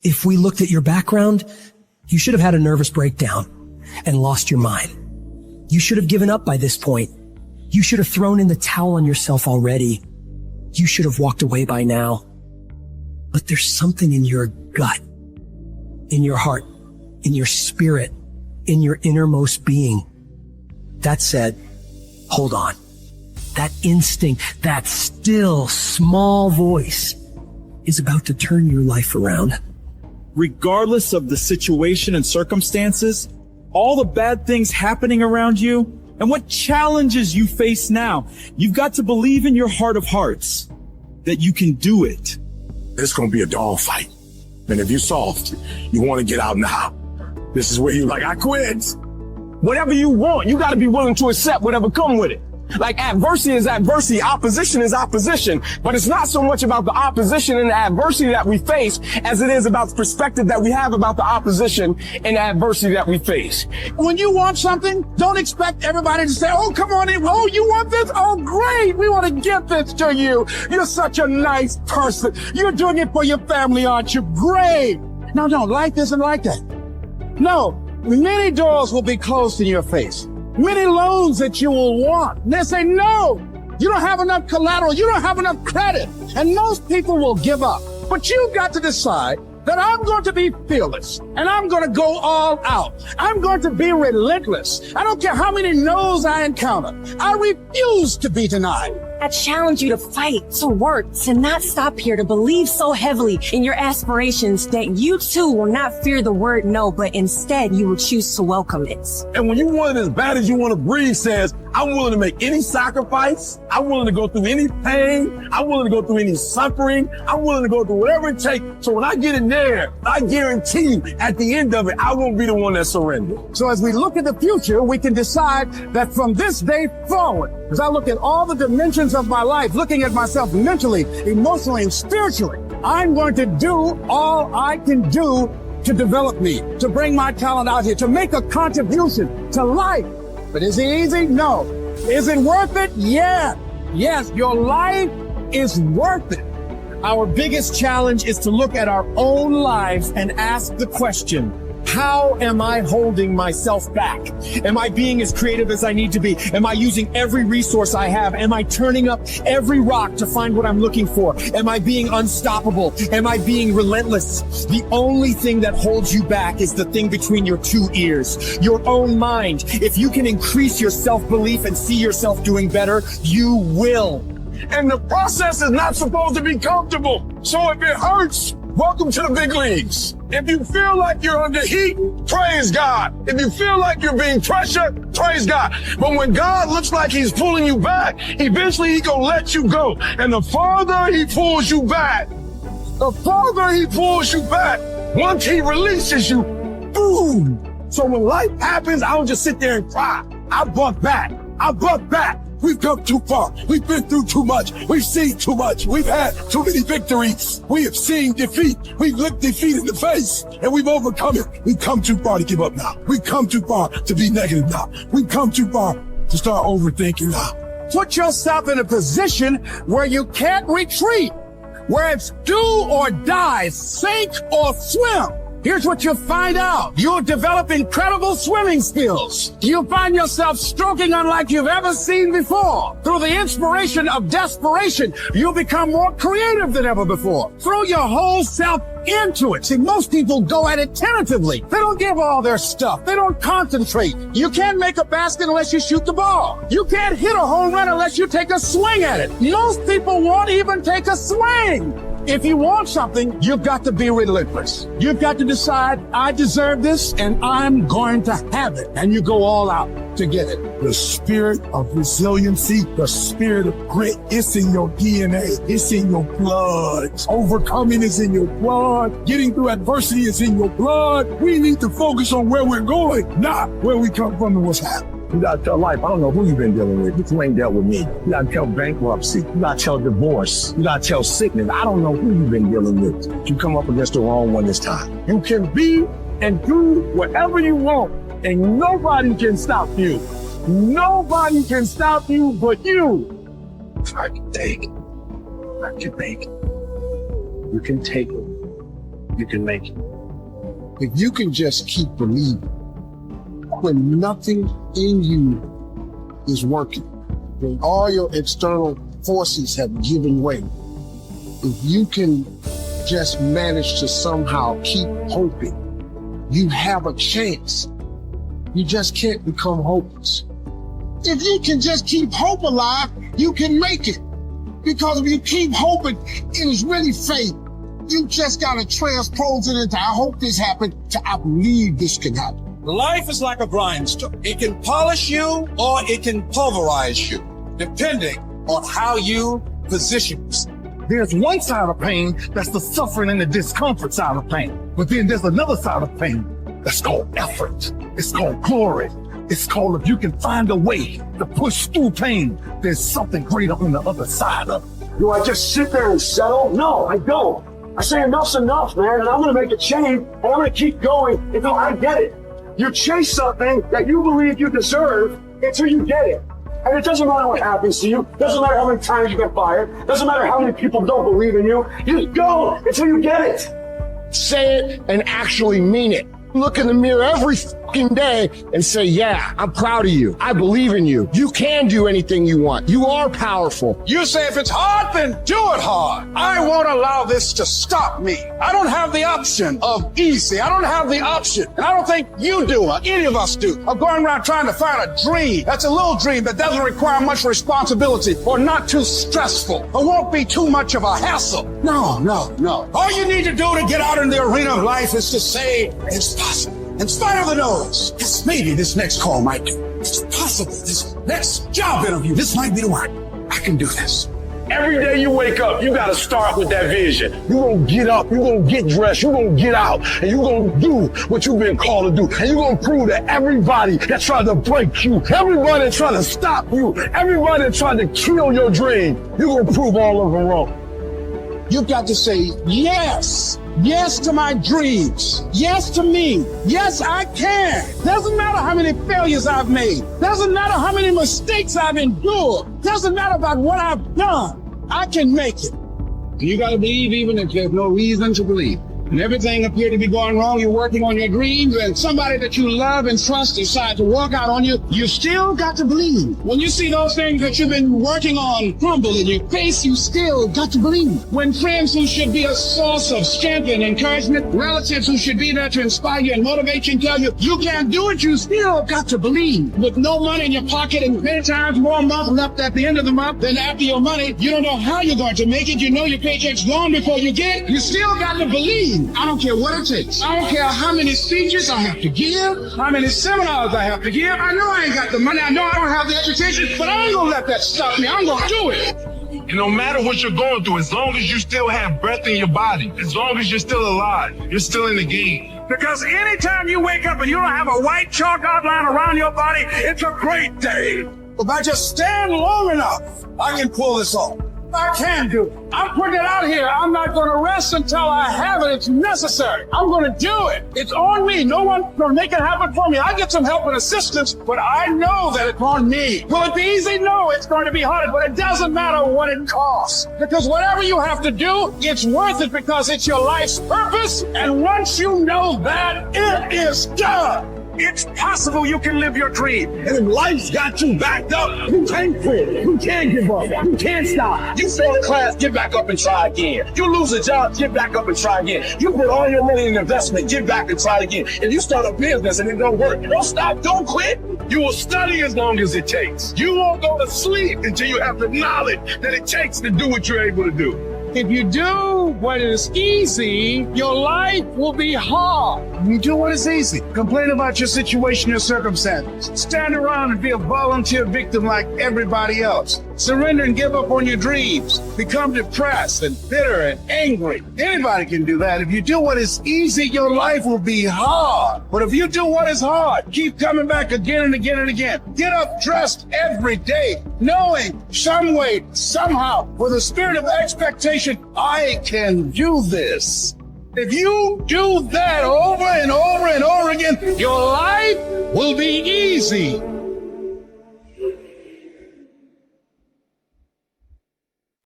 If we looked at your background, you should have had a nervous breakdown and lost your mind. You should have given up by this point. You should have thrown in the towel on yourself already. You should have walked away by now. But there's something in your gut, in your heart, in your spirit, in your innermost being that said, hold on. That instinct, that still small voice is about to turn your life around. Regardless of the situation and circumstances, all the bad things happening around you, and what challenges you face now, you've got to believe in your heart of hearts that you can do it. It's going to be a dog fight. And if you're soft, you want to get out now. This is where you're like, I quit. Whatever you want, you got to be willing to accept whatever come with it. Like adversity is adversity, opposition is opposition, but it's not so much about the opposition and the adversity that we face as it is about the perspective that we have about the opposition and the adversity that we face. When you want something, don't expect everybody to say, oh, come on in. Oh, you want this? Oh, great. We want to give this to you. You're such a nice person. You're doing it for your family, aren't you? Great. No, life isn't like that. No, many doors will be closed in your face. Many loans that you will want. And they say, no, you don't have enough collateral. You don't have enough credit. And most people will give up. But you've got to decide that I'm going to be fearless and I'm going to go all out. I'm going to be relentless. I don't care how many no's I encounter. I refuse to be denied. I challenge you to fight, to work, to not stop here, to believe so heavily in your aspirations that you too will not fear the word no, but instead you will choose to welcome it. And when you want it as bad as you want to breathe says, I'm willing to make any sacrifice. I'm willing to go through any pain. I'm willing to go through any suffering. I'm willing to go through whatever it takes. So when I get in there, I guarantee you at the end of it, I won't be the one that surrenders. So as we look at the future, we can decide that from this day forward, as I look at all the dimensions of my life, looking at myself mentally, emotionally, and spiritually, I'm going to do all I can do to develop me, to bring my talent out here, to make a contribution to life. But is it easy? No. Is it worth it? Yeah. Yes, your life is worth it. Our biggest challenge is to look at our own lives and ask the question, how am I holding myself back? Am I being as creative as I need to be? Am I using every resource I have? Am I turning up every rock to find what I'm looking for? Am I being unstoppable? Am I being relentless? The only thing that holds you back is the thing between your two ears, your own mind. If you can increase your self-belief and see yourself doing better, you will. And the process is not supposed to be comfortable. So if it hurts, welcome to the big leagues. If you feel like you're under heat, praise God. If you feel like you're being pressured, praise God. But when God looks like he's pulling you back, eventually he's gonna let you go. And the farther he pulls you back, once he releases you, boom. So when life happens, I don't just sit there and cry. I buck back. We've come too far. We've been through too much. We've seen too much. We've had too many victories. We have seen defeat. We've looked defeat in the face and we've overcome it. We've come too far to give up now. We've come too far to be negative now. We've come too far to start overthinking now. Put yourself in a position where you can't retreat, where it's do or die, sink or swim. Here's what you'll find out. You'll develop incredible swimming skills. You'll find yourself stroking unlike you've ever seen before. Through the inspiration of desperation, you'll become more creative than ever before. Throw your whole self into it. See, most people go at it tentatively. They don't give all their stuff. They don't concentrate. You can't make a basket unless you shoot the ball. You can't hit a home run unless you take a swing at it. Most people won't even take a swing. If you want something, you've got to be relentless. You've got to decide, I deserve this and I'm going to have it. And you go all out to get it. The spirit of resiliency, the spirit of grit, it's in your DNA. It's in your blood. Overcoming is in your blood. Getting through adversity is in your blood. We need to focus on where we're going, not where we come from and what's happening. You gotta tell life, I don't know who you've been dealing with, but you ain't dealt with me. You gotta tell bankruptcy. You gotta tell divorce. You gotta tell sickness. I don't know who you've been dealing with. You come up against the wrong one this time. You can be and do whatever you want, and nobody can stop you. Nobody can stop you but you. I can take it. I can make it. You can take it. you can make it. If you can just keep believing, when nothing in you is working, when all your external forces have given way, if you can just manage to somehow keep hoping, you have a chance. You just can't become hopeless. If you can just keep hope alive, you can make it. Because if you keep hoping, it is really faith. You just gotta transpose it into I hope this happened to I believe this can happen. Life is like a grindstone. It can polish you or it can pulverize you, depending on how you position yourself. There's one side of pain that's the suffering and the discomfort side of pain. But then there's another side of pain that's called effort. It's called glory. It's called if you can find a way to push through pain, there's something greater on the other side of it. Do I just sit there and settle? No, I don't. I say enough's enough, man, and I'm gonna make a change, and I'm gonna keep going until I get it. You chase something that you believe you deserve until you get it. And it doesn't matter what happens to you. Doesn't matter how many times you get fired. Doesn't matter how many people don't believe in you. You go until you get it. Say it and actually mean it. Look in the mirror every fucking day and say, yeah, I'm proud of you. I believe in you. You can do anything you want. You are powerful. You say if it's hard, then do it hard. I won't allow this to stop me. I don't have the option of easy. I don't have the option. And I don't think you do, or any of us do, of going around trying to find a dream. That's a little dream that doesn't require much responsibility or not too stressful or won't be too much of a hassle. No. All you need to do to get out in the arena of life is to say it's possible. In spite of the noise, yes, maybe this next call might do. It's possible. This next job interview, this might be the one. I can do this. Every day you wake up, you gotta start with that vision. You're gonna get up, you're gonna get dressed, you're gonna get out, and you're gonna do what you've been called to do. And you're gonna prove to everybody that tried to break you, everybody that tried to stop you, everybody that tried to kill your dream, you're gonna prove all of them wrong. You've got to say yes. Yes to my dreams. Yes to me. Yes, I can. Doesn't matter how many failures I've made. Doesn't matter how many mistakes I've endured. Doesn't matter about what I've done. I can make it. You got to believe even if there's no reason to believe. And everything appeared to be going wrong, you're working on your dreams, and somebody that you love and trust decides to walk out on you, you still got to believe. When you see those things that you've been working on crumble in your face, you still got to believe. When friends who should be a source of strength and encouragement, relatives who should be there to inspire you and motivate you and tell you, you can't do it, you still got to believe. With no money in your pocket and many times more month left at the end of the month than after your money, you don't know how you're going to make it. You know your paycheck's gone before you get it. You still got to believe. I don't care what it takes. I don't care how many speeches I have to give, how many seminars I have to give. I know I ain't got the money. I know I don't have the education, but I ain't gonna let that stop me. I'm gonna do it. And no matter what you're going through, as long as you still have breath in your body, as long as you're still alive, you're still in the game. Because anytime you wake up and you don't have a white chalk outline around your body, it's a great day. If I just stand long enough, I can pull this off. I can do it. I'm putting it out here. I'm not going to rest until I have it. It's necessary. I'm going to do it. It's on me. No one's going to make it happen for me. I get some help and assistance, but I know that it's on me. Will it be easy? No, it's going to be hard, but it doesn't matter what it costs. Because whatever you have to do, it's worth it because it's your life's purpose. And once you know that, it is done. It's possible you can live your dream. And if life's got you backed up, you can't quit. You can't give up. You can't stop. You fail a class, get back up and try again. You lose a job, get back up and try again. You put all your money in investment, get back and try again. If you start a business and it don't work, don't stop, don't quit. You will study as long as it takes. You won't go to sleep until you have the knowledge that it takes to do what you're able to do. If you do what is easy, your life will be hard. You do what is easy. Complain about your situation or circumstances. Stand around and be a volunteer victim like everybody else. Surrender and give up on your dreams. Become depressed and bitter and angry. Anybody can do that. If you do what is easy, your life will be hard. But if you do what is hard, keep coming back again and again and again. Get up dressed every day, knowing some way, somehow, with a spirit of expectation, I can do this. If you do that over and over and over again, your life will be easy.